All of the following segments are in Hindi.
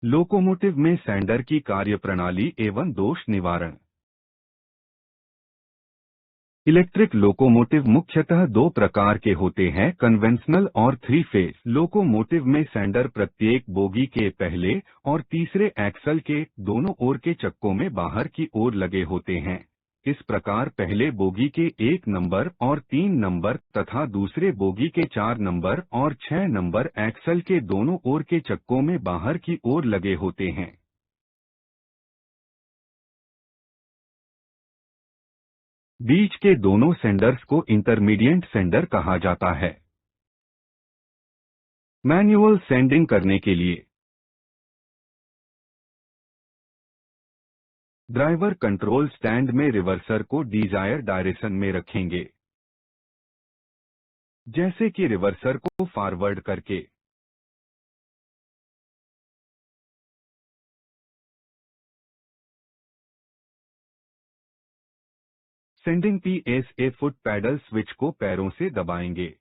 लोकोमोटिव में सैंडर की कार्यप्रणाली एवं दोष निवारण। इलेक्ट्रिक लोकोमोटिव मुख्यतः दो प्रकार के होते हैं, कन्वेंशनल और थ्री फेज। लोकोमोटिव में सैंडर प्रत्येक बोगी के पहले और तीसरे एक्सल के दोनों ओर के चक्कों में बाहर की ओर लगे होते हैं। इस प्रकार पहले बोगी के 1 नंबर और 3 नंबर तथा दूसरे बोगी के 4 नंबर और 6 नंबर एक्सल के दोनों ओर के चक्कों में बाहर की ओर लगे होते हैं। बीच के दोनों सेंडर्स को इंटरमीडिएट सेंडर कहा जाता है। मैन्युअल सेंडिंग करने के लिए ड्राइवर कंट्रोल स्टैंड में रिवर्सर को डिजायर डायरेक्शन में रखेंगे, जैसे कि रिवर्सर को फॉरवर्ड करके। Sanding PSA foot pedal switch को पैरों से दबाएंगे।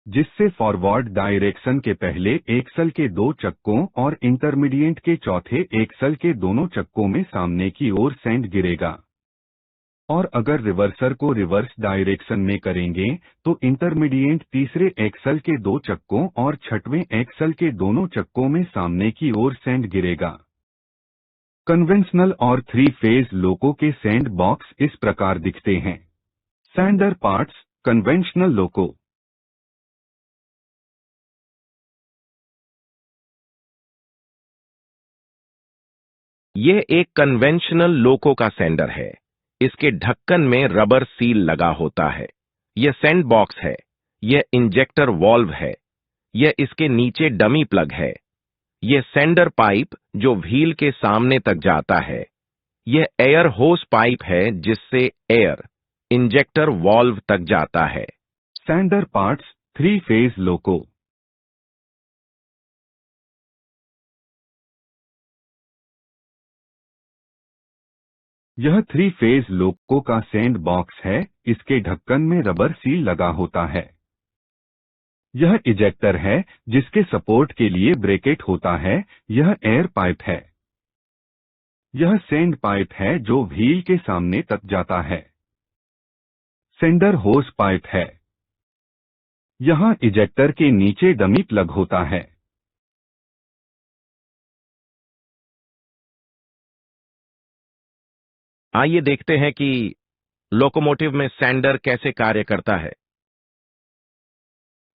जिससे फॉरवर्ड डायरेक्शन के पहले एक्सल के 2 चक्कों और इंटरमीडिएट के चौथे एक्सल के दोनों चक्कों में सामने की ओर सेंड गिरेगा। और अगर रिवर्सर को रिवर्स डायरेक्शन में करेंगे तो इंटरमीडिएट तीसरे एक्सल के 2 चक्कों और छठवें एक्सल के दोनों चक्कों में सामने की ओर सेंड गिरेगा। कन्वेंशनल और थ्री फेज लोको के सेंड बॉक्स इस प्रकार दिखते हैं। Sander parts. Conventional loco. यह एक कन्वेंशनल लोको का सेंडर है। इसके ढक्कन में रबर सील लगा होता है। यह सेंड बॉक्स है। यह इंजेक्टर वॉल्व है। यह इसके नीचे डमी प्लग है। यह सेंडर पाइप जो व्हील के सामने तक जाता है। यह एयर होस पाइप है जिससे एयर इंजेक्टर वॉल्व तक जाता है। Sander parts. Three phase loco. यह थ्री फेज लोको का सेंड बॉक्स है। इसके ढक्कन में रबर सील लगा होता है। यह इजेक्टर है जिसके सपोर्ट के लिए ब्रैकेट होता है। यह एयर पाइप है। यह सेंड पाइप है जो व्हील के सामने तक जाता है। सेंडर होस पाइप है। यहाँ इजेक्टर के नीचे डमी प्लग होता है। आइए देखते हैं कि लोकोमोटिव में सैंडर कैसे कार्य करता है।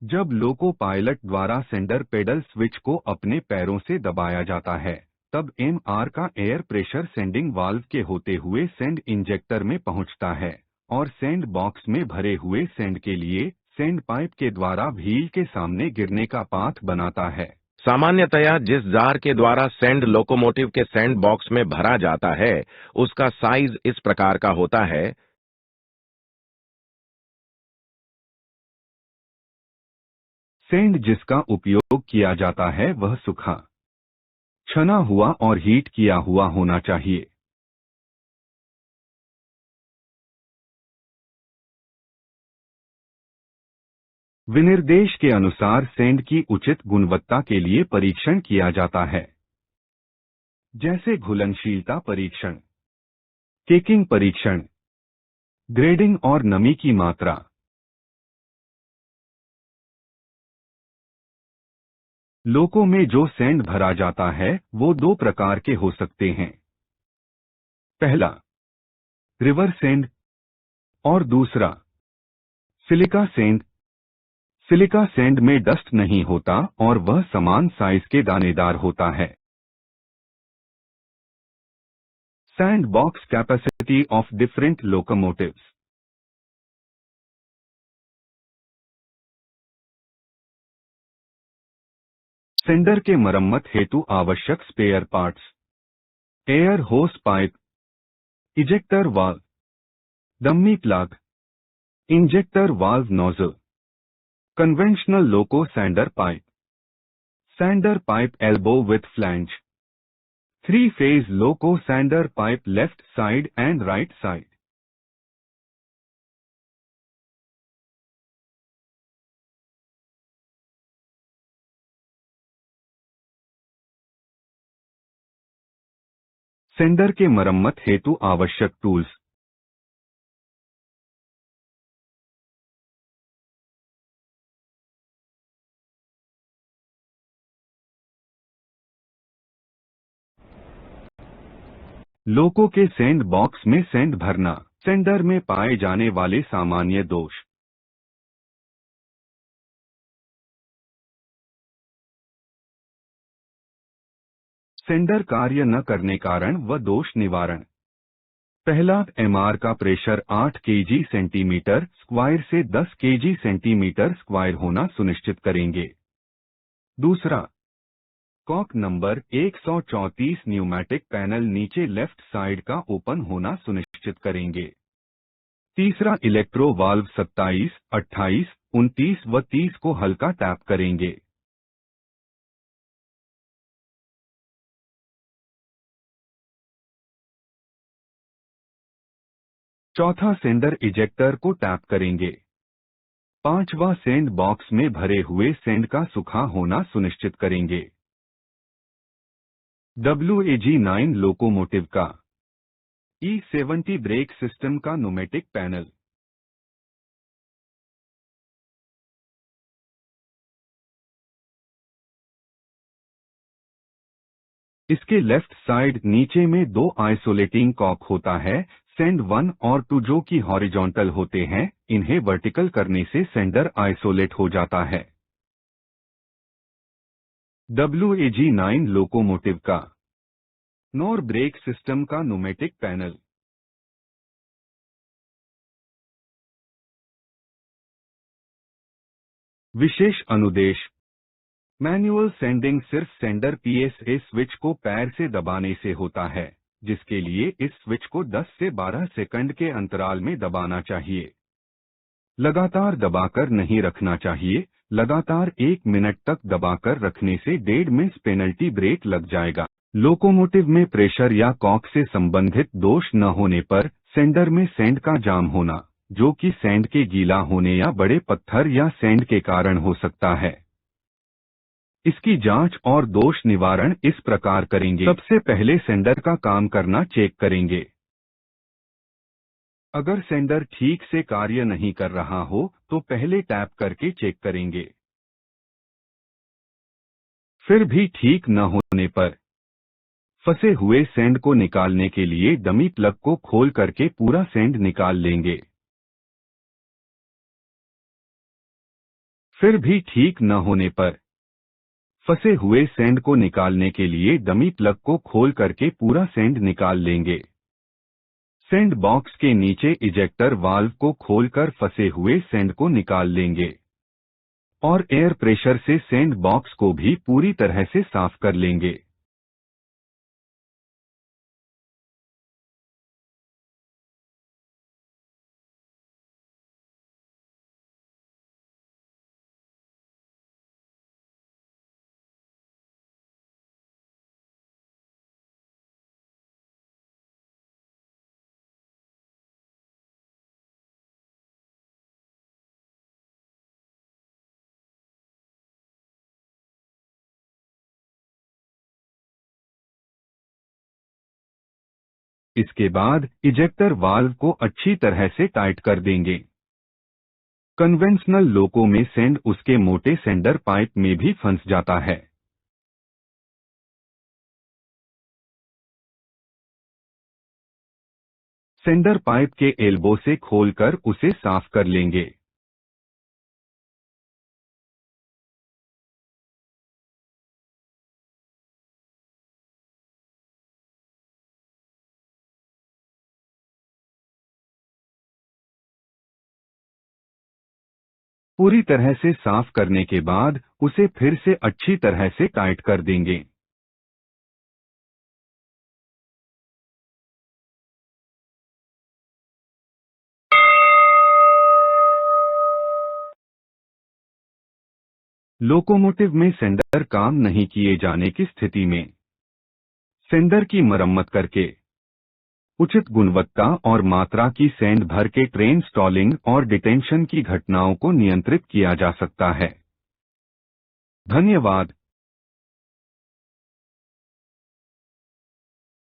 जब लोको पायलट द्वारा सेंडर पेडल स्विच को अपने पैरों से दबाया जाता है तब MR का एयर प्रेशर सेंडिंग वाल्व के होते हुए सेंड इंजेक्टर में पहुंचता है और सेंड बॉक्स में भरे हुए सेंड के लिए सेंड पाइप के द्वारा व्हील के सामने गिरने का पाथ बनाता है। सामान्यतया जिस जार के द्वारा सेंड लोकोमोटिव के सेंड बॉक्स में भरा जाता है उसका साइज इस प्रकार का होता है। सेंड जिसका उपयोग किया जाता है वह सूखा, छना हुआ और हीट किया हुआ होना चाहिए। विनिर्देश के अनुसार सेंड की उचित गुणवत्ता के लिए परीक्षण किया जाता है, जैसे घुलनशीलता परीक्षण, केकिंग परीक्षण, ग्रेडिंग और नमी की मात्रा। लोको में जो सेंड भरा जाता है वो दो प्रकार के हो सकते हैं। पहला रिवर सेंड और दूसरा सिलिका सेंड। सिलिका सेंड में डस्ट नहीं होता और वह समान साइज के दानेदार होता है। Sand box capacity of different locomotives. Sander के मरम्मत हेतु आवश्यक spare parts: air hose pipe, ejector valve, dummy plug, injector valve nozzle. Conventional loco sander pipe, sander pipe elbow with flange, three phase loco sander pipe left side and right side. Sander के मरम्मत हेतु आवश्यक टूल्स। लोको के सेंड बॉक्स में सेंड भरना। सेंडर में पाए जाने वाले सामान्य दोष। सेंडर कार्य न करने कारण व दोष निवारण। पहला, एमआर का प्रेशर 8 केजी सेंटीमीटर स्क्वायर से 10 केजी सेंटीमीटर स्क्वायर होना सुनिश्चित करेंगे। दूसरा, कॉक नंबर 134 न्यूमैटिक पैनल नीचे लेफ्ट साइड का ओपन होना सुनिश्चित करेंगे। तीसरा, इलेक्ट्रो वाल्व 27, 28, 29 व 30 को हल्का टैप करेंगे। चौथा, सेंडर इजेक्टर को टैप करेंगे। पांचवा, सेंड बॉक्स में भरे हुए सेंड का सूखा होना सुनिश्चित करेंगे। WAG9 लोकोमोटिव का E70 ब्रेक सिस्टम का न्यूमेटिक पैनल। इसके लेफ्ट साइड नीचे में दो आइसोलेटिंग कॉक होता है, सेंड 1 और 2 जो कि हॉरिजॉन्टल होते हैं। इन्हें वर्टिकल करने से सेंडर आइसोलेट हो जाता है। WAG9 लोकोमोटिव का नॉर ब्रेक सिस्टम का न्यूमेटिक पैनल। विशेष अनुदेश। मैनुअल सेंडिंग सिर्फ सेंडर PSA स्विच को पैर से दबाने से होता है, जिसके लिए इस स्विच को 10 से 12 सेकंड के अंतराल में दबाना चाहिए। लगातार दबाकर नहीं रखना चाहिए। लगातार 1 मिनट तक दबाकर रखने से 1.5 मिनट पेनल्टी ब्रेक लग जाएगा। लोकोमोटिव में प्रेशर या कॉक से संबंधित दोष न होने पर सेंडर में सेंड का जाम होना, जो कि सेंड के गीला होने या बड़े पत्थर या सेंड के कारण हो सकता है। इसकी जांच और दोष निवारण इस प्रकार करेंगे। सबसे पहले सेंडर का काम करना चेक करेंगे। अगर सेंडर ठीक से कार्य नहीं कर रहा हो तो पहले टैप करके चेक करेंगे। फिर भी ठीक न होने पर फंसे हुए सेंड को निकालने के लिए डमी प्लग को खोल करके पूरा सेंड निकाल लेंगे। फिर भी ठीक न होने पर फंसे हुए सेंड को निकालने के लिए डमी प्लग को खोल करके पूरा सेंड निकाल लेंगे। सेंड बॉक्स के नीचे इजेक्टर वाल्व को खोलकर फंसे हुए सेंड को निकाल लेंगे और एयर प्रेशर से सेंड बॉक्स को भी पूरी तरह से साफ कर लेंगे। इसके बाद इजेक्टर वाल्व को अच्छी तरह से टाइट कर देंगे। कन्वेंशनल लोको में सेंड उसके मोटे सेंडर पाइप में भी फंस जाता है। सेंडर पाइप के एल्बो से खोलकर उसे साफ कर लेंगे। पूरी तरह से साफ करने के बाद उसे फिर से अच्छी तरह से टाइट कर देंगे। लोकोमोटिव में सेंडर काम नहीं किए जाने की स्थिति में सेंडर की मरम्मत करके उचित गुणवत्ता और मात्रा की सेंड भर के ट्रेन स्टॉलिंग और डिटेंशन की घटनाओं को नियंत्रित किया जा सकता है। धन्यवाद।